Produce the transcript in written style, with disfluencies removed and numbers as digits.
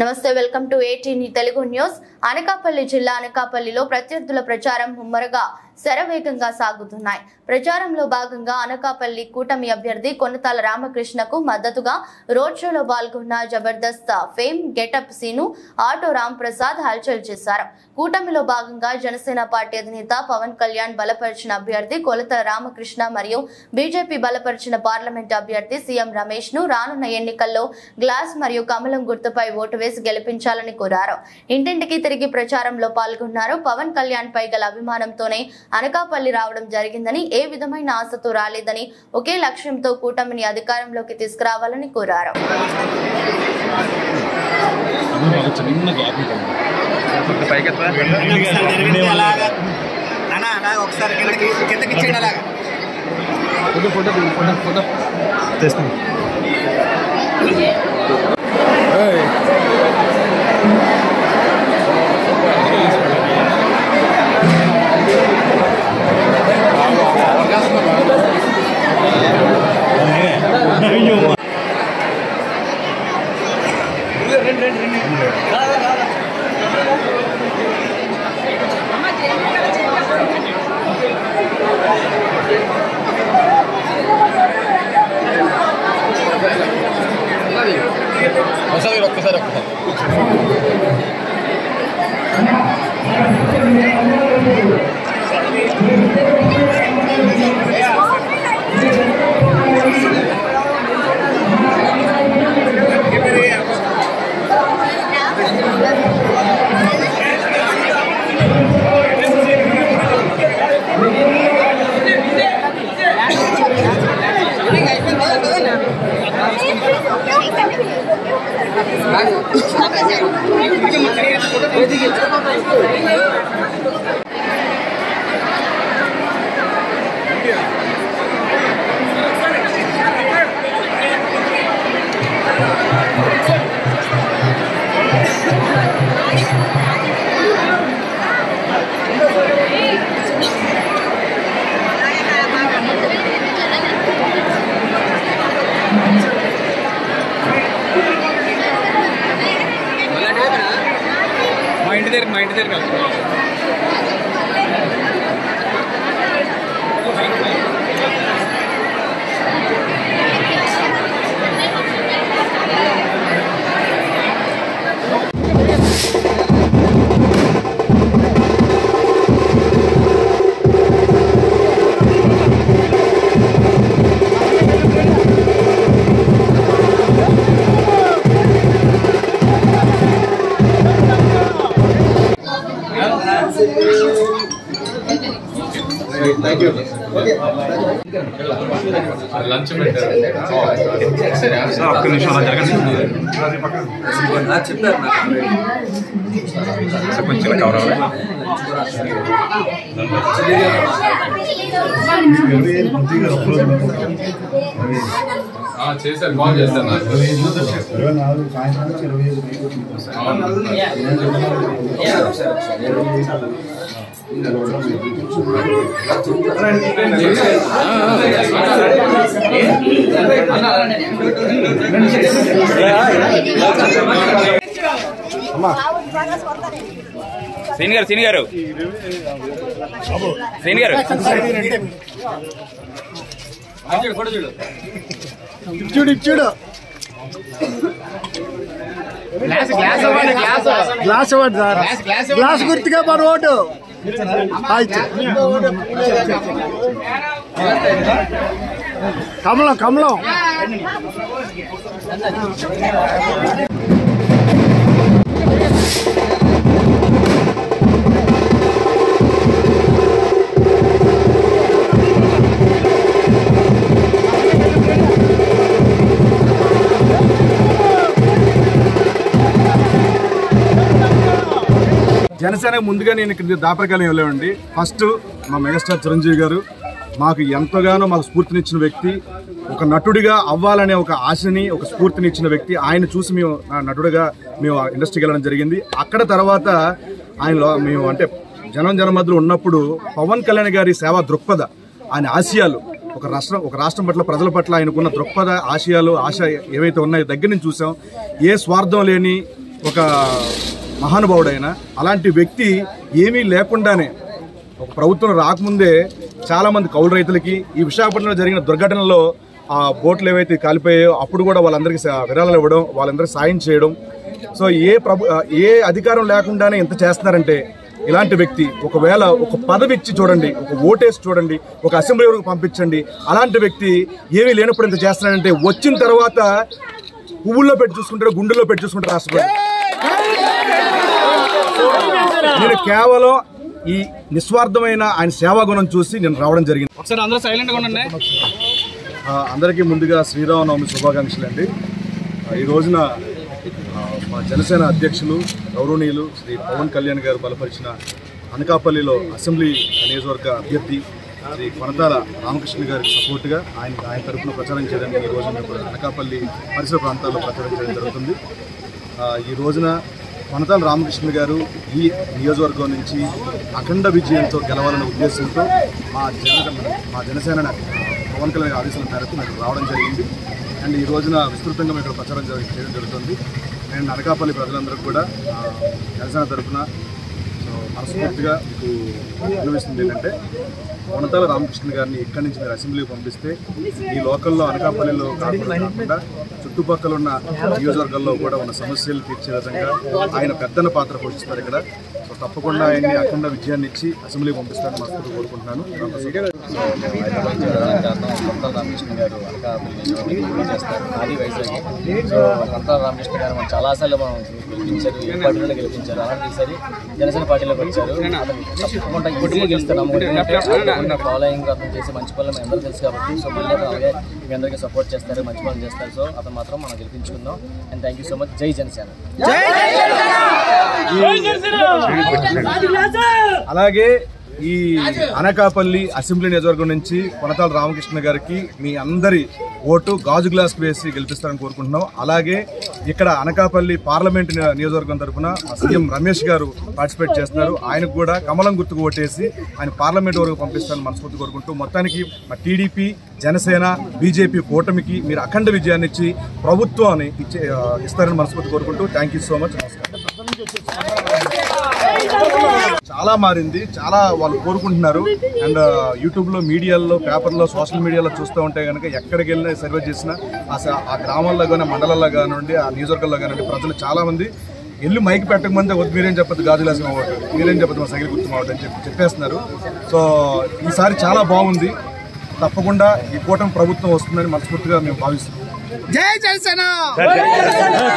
నమస్తే, welcome to ATN Telugu news. Anakapalli జిల్లా అనకాపల్లిలో ప్రత్యర్థుల ప్రచారం ముమ్మరగా శరవేగంగా సాగుతున్నాయి. ప్రచారంలో భాగంగా అనకాపల్లి కూటమి అభ్యర్థి కొనతాల రామకృష్ణకు మద్దతుగా రోడ్ షోలో పాల్గొన్న Jabardasth fame Getup Seenu Auto Ram Prasad హల్చల్ చేశారు. కూటమిలో భాగంగా జనసేన పార్టీ అధినేత పవన్ కళ్యాణ్ బలపరిచిన అభ్యర్థి కొనతాల రామకృష్ణ మరియు బీజేపీ బలపరిచిన పార్లమెంట్ అభ్యర్థి సీఎం రమేష్ ను రానున్న ఎన్నికల్లో గ్లాస్ మరియు కమలం గుర్తుపై ఓటు వేసి గెలిపించాలని కోరారు. ఇంటింటికి తిరిగి ప్రచారంలో పాల్గొన్నారు. పవన్ కళ్యాణ్ పై గల అభిమానంతోనే అనకాపల్లి రావడం జరిగిందని, ఏ విధమైన ఆశతో రాలేదని, ఒకే లక్ష్యంతో కూటమిని అధికారంలోకి తీసుకురావాలని కోరారు. మా ఇంటి దగ్గర లంచ్ ఒక్క నిమిషం అలా జరగండి. కొంచెం కవర్ చేశారు, బాగా చేస్తారు. సీని గారు చూడు గ్లాస్ అవ్వండి సార్. గ్లాస్ గుర్తుగా మన ఓటు. కమలం జనసేన ముందుగా నేను ఇక్కడ దాపరికాలు ఇవ్వలేమండి. ఫస్ట్ మా మెగాస్టార్ చిరంజీవి గారు మాకు ఎంతగానో మాకు స్ఫూర్తినిచ్చిన వ్యక్తి, ఒక నటుడిగా అవ్వాలనే ఒక ఆశని, ఒక స్ఫూర్తినిచ్చిన వ్యక్తి. ఆయన చూసి మేము నటుడిగా ఇండస్ట్రీకి వెళ్ళడం జరిగింది. అక్కడ తర్వాత ఆయనలో మేము అంటే జనం మధ్యలో ఉన్నప్పుడు పవన్ కళ్యాణ్ గారి సేవా దృక్పథ, ఆయన ఆశయాలు, ఒక రాష్ట్రం పట్ల, ప్రజల పట్ల ఆయనకున్న దృక్పథ, ఆశయాలు, ఆశ ఏవైతే ఉన్నాయో దగ్గర నుంచి చూసాం. ఏ స్వార్థం లేని, ఒక మహానుభావుడైన. అలాంటి వ్యక్తి ఏమీ లేకుండానే ఒక ప్రభుత్వం రాకముందే చాలామంది కౌలు రైతులకి ఈ విశాఖపట్నంలో జరిగిన దుర్ఘటనలో ఆ బోట్లు ఏవైతే కాలిపోయాయో అప్పుడు కూడా వాళ్ళందరికీ విరాళాలు ఇవ్వడం, వాళ్ళందరికీ సాయం చేయడం. సో ఏ అధికారం లేకుండానే ఇంత చేస్తున్నారంటే ఇలాంటి వ్యక్తి ఒకవేళ ఒక పదవి ఇచ్చి చూడండి, ఒక ఓటేసి చూడండి, ఒక అసెంబ్లీ వరకు పంపించండి, అలాంటి వ్యక్తి ఏమీ లేనప్పుడు ఇంత చేస్తున్నాడంటే వచ్చిన తర్వాత పువ్వుల్లో పెట్టి చూసుకుంటారు, గుండెల్లో పెట్టి చూసుకుంటారు రాష్ట్రపతి. నేను కేవలం ఈ నిస్వార్థమైన ఆయన సేవాగుణం చూసి నేను రావడం జరిగింది. ఒకసారి అందరూ సైలెంట్ గా ఉండండి. అందరికీ ముందుగా శ్రీరామనవమి శుభాకాంక్షలు అండి. ఈ రోజున మా జనసేన అధ్యక్షులు గౌరవనీయులు శ్రీ పవన్ కళ్యాణ్ గారు బలపరిచిన అనకాపల్లిలో అసెంబ్లీ నియోజకవర్గ అభ్యర్థి శ్రీ కొనతాల రామకృష్ణ గారికి సపోర్ట్గా ఆయన తరఫున ప్రచారం చేయడానికి ఈ రోజున అనకాపల్లి పరిసర ప్రాంతాల్లో ప్రచారం చేయడం జరుగుతుంది. ఈ రోజున కొనతాల రామకృష్ణ గారు ఈ నియోజకవర్గం నుంచి అఖండ విజయంతో గెలవాలనే ఉద్దేశంతో మా జనసేన పవన్ కళ్యాణ్ ఆదేశాల మేరకు నాకు రావడం జరిగింది. అండ్ ఈ రోజున విస్తృతంగా ఇక్కడ ప్రచారం చేయడం జరుగుతుంది. అండ్ అనకాపల్లి ప్రజలందరికీ కూడా జనసేన తరఫున మనస్ఫూర్తిగా మీకు విన్నవిస్తుంది ఏంటంటే కొనతాల రామకృష్ణ గారిని ఇక్కడి నుంచి మీరు అసెంబ్లీకి పంపిస్తే ఈ లోకల్లో అనకాపల్లిలో కాకుండా చుట్టుపక్కల ఉన్న నియోజకవర్గాల్లో కూడా ఉన్న సమస్యలు తీర్చే విధంగా ఆయన పెద్దన పాత్ర పోషిస్తారు ఇక్కడ. సో తప్పకుండా ఆయన్ని అఖండ విజయాన్ని ఇచ్చి అసెంబ్లీకి పంపిస్తారని మనస్ఫూర్తిగా కోరుకుంటున్నాను. కొనతాల రామకృష్ణ గారు అనకాపల్లి చేస్తారు, అది వైజాగ్. సో కొనతాల రామకృష్ణ గారు మనం చాలాసార్లు మనం గెలిపించారు, ఏ పార్టీలో గెలిపించారు. అలాంటి ఈసారి జనసేన పార్టీలోకి వచ్చారు. తప్పకుండా ఇప్పటికీ గెలుస్తున్నాము. ఫాలోయింగ్ అతను చేసి మంచి పనులు మేము అందరూ తెలుసు కాబట్టి సో మళ్ళీ అలాగే మీ అందరికీ సపోర్ట్ చేస్తారు, మంచి పనులు చేస్తారు. సో అతను మాత్రం మనం గెలిపించుకుందాం. And thank you so much. జై జనసేన. అలాగే ఈ అనకాపల్లి అసెంబ్లీ నియోజకవర్గం నుంచి కొనతాల రామకృష్ణ గారికి మీ అందరి ఓటు గాజు గ్లాస్కి వేసి గెలిపిస్తారని కోరుకుంటున్నాం. అలాగే ఇక్కడ అనకాపల్లి పార్లమెంట్ నియోజకవర్గం తరఫున సీఎం రమేష్ గారు పార్టిసిపేట్ చేస్తున్నారు. ఆయనకు కూడా కమలం గుర్తుకు ఓటేసి ఆయన పార్లమెంట్ వరకు పంపిస్తారని మనస్ఫూర్తి కోరుకుంటూ మొత్తానికి మా టీడీపీ, జనసేన, బీజేపీ కూటమికి మీరు అఖండ విజయాన్ని ఇచ్చి ప్రభుత్వాన్ని ఇస్తారని మనస్ఫూర్తి కోరుకుంటూ థ్యాంక్ యూ సో మచ్. నమస్కారం. చాలా మారింది, చాలా వాళ్ళు కోరుకుంటున్నారు. అండ్ యూట్యూబ్లో, మీడియాలో, పేపర్లో, సోషల్ మీడియాలో చూస్తూ ఉంటే కనుక ఎక్కడికి వెళ్ళినా సర్వే చేసినా ఆ గ్రామాల్లో కానీ, మండలాల్లో కానివ్వండి, ఆ నియోజకవర్గాల్లో కానివ్వండి ప్రజలు చాలామంది వెళ్ళి మైక్ పెట్టకమంటే వద్దు మీరేం చెప్పదు గాజులాసం అవ్వదు, మీరేం చెప్పదు మా సైకిల్ గుర్తు అవ్వదు అని చెప్పేస్తున్నారు. సో ఈసారి చాలా బాగుంది. తప్పకుండా ఈ కూటమి ప్రభుత్వం వస్తుందని మనస్ఫూర్తిగా మేము భావిస్తున్నాం. జై జనసేన.